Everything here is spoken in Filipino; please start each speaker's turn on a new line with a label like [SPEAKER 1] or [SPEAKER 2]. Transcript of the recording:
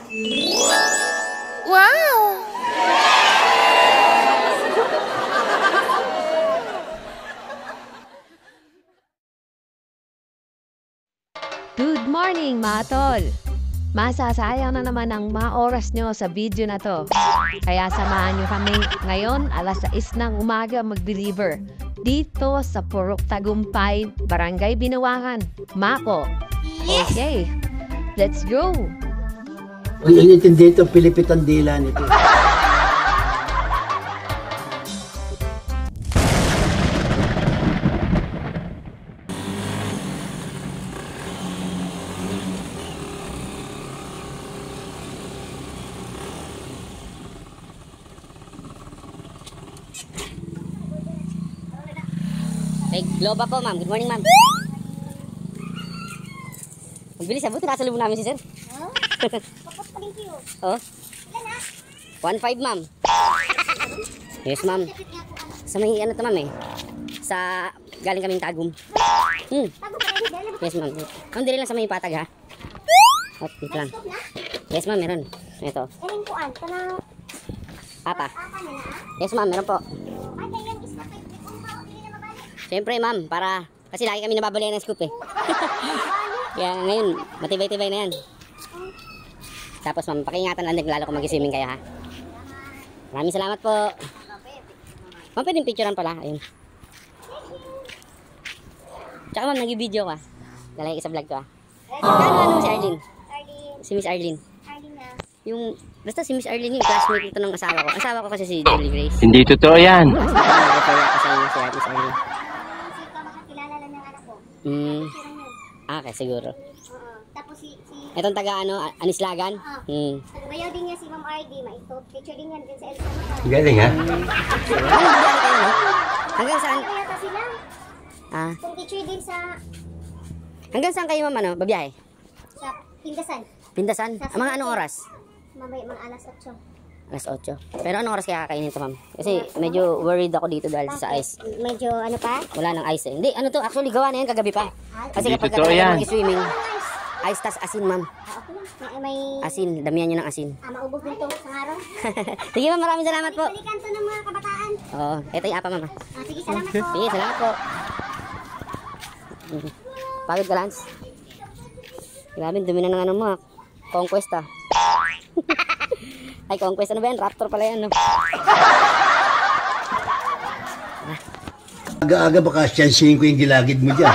[SPEAKER 1] Wow!
[SPEAKER 2] Good morning, mga tol! Masasayang na naman ang mga oras nyo sa video na to. Kaya samahan nyo kami ngayon, alas 6 ng umaga mag-deliver. Dito sa Purok Tagumpay, Barangay Binawangan, Mako. Okay, let's go!
[SPEAKER 3] Ang inintindi ito, Pilipit ang dila nito.
[SPEAKER 4] Hey, Globa po, ma'am. Good morning, ma'am. Magbilis, buti nasa lubong namin si sir.
[SPEAKER 5] Oh? Kapot pa rin kayo.
[SPEAKER 4] Oh?
[SPEAKER 5] Ilan na?
[SPEAKER 4] 1.5, ma'am. Yes, ma'am. Sa may ano to, ma'am eh. Sa galing kaming Tagum.
[SPEAKER 5] Tago pa rin. Dala
[SPEAKER 4] Yes, ma'am. Ma'am, dili lang sa may patag, ha? Oh, dito lang.
[SPEAKER 5] na?
[SPEAKER 4] Yes, ma'am, meron. Ito.
[SPEAKER 5] Galing ko an. Kanang
[SPEAKER 4] Apa.
[SPEAKER 5] apa na na?
[SPEAKER 4] Yes, ma'am, meron po.
[SPEAKER 5] Ay, kaya yan is na pwede kung makakili na mabalik.
[SPEAKER 4] Siyempre, ma'am, para... Kasi lagi kami nababalayan ng scoop eh. Kaya ngayon, matibay-tibay na yan. Tapos ma'am, pakiingatan lang din lalo kung mag-swimming kayo ha. Maraming salamat po. Ma'am, pwedeng picturean pala. Ayun. Tsaka ma'am, nag-video ka. Lalagay ka sa vlog ko ha. Ano si Arlene?
[SPEAKER 5] Arlene.
[SPEAKER 4] Si Miss Arlene.
[SPEAKER 5] Arlene na.
[SPEAKER 4] Yung, basta si Miss Arlene yung classmate ito ng asawa ko. Asawa ko kasi si Julie Grace.
[SPEAKER 6] Hindi totoo yan.
[SPEAKER 4] Nag-refer ako sa inyo si Miss Arlene.
[SPEAKER 5] Kasi ka makakilala lang ng anak ko.
[SPEAKER 4] Hmm.
[SPEAKER 5] Picture yun.
[SPEAKER 4] Okay, siguro.
[SPEAKER 5] Oo. Tapos si
[SPEAKER 4] Itong taga ano, Anislagan?
[SPEAKER 5] Bayaw din niya si Ma'am RD. Picture din yan din sa Elsa Mata.
[SPEAKER 3] Galing ha?
[SPEAKER 4] Hanggang saan?
[SPEAKER 5] Kaya yata sila.
[SPEAKER 4] Ah,
[SPEAKER 5] Kung picture din sa
[SPEAKER 4] hanggang saan kayo ma'am ano, babiyahe?
[SPEAKER 5] Pindasan.
[SPEAKER 4] Pindasan? Mga anong oras?
[SPEAKER 5] Mamaya mga alas 8.
[SPEAKER 4] Alas 8. Pero anong oras kaya kakainin ito ma'am? Kasi medyo worried ako dito dahil sa ice.
[SPEAKER 5] Medyo ano pa?
[SPEAKER 4] Wala nang ice eh. Hindi, ano to, actually gawa na yan kagabi pa. Kasi
[SPEAKER 6] Hindi
[SPEAKER 4] kapag
[SPEAKER 6] totoo
[SPEAKER 4] kami
[SPEAKER 6] yan.
[SPEAKER 4] mag-swimming, ice tas asin ma'am.
[SPEAKER 5] Okay lang. May
[SPEAKER 4] Asin, damihan nyo ng asin.
[SPEAKER 5] maubos din to sa araw.
[SPEAKER 4] Sige ma'am, maraming salamat po.
[SPEAKER 5] Balikan to ng mga kabataan.
[SPEAKER 4] Oo, ito yung apa ma'am.
[SPEAKER 5] Sige, salamat po.
[SPEAKER 4] Sige, salamat po. Pagod ka Lance? Grabe, dumi na ng ano mo. Conquest ah. Ay, Conquest ano ba yan? Raptor pala yan, no?
[SPEAKER 3] Aga-aga baka siyansihin ko yung gilagid mo dyan.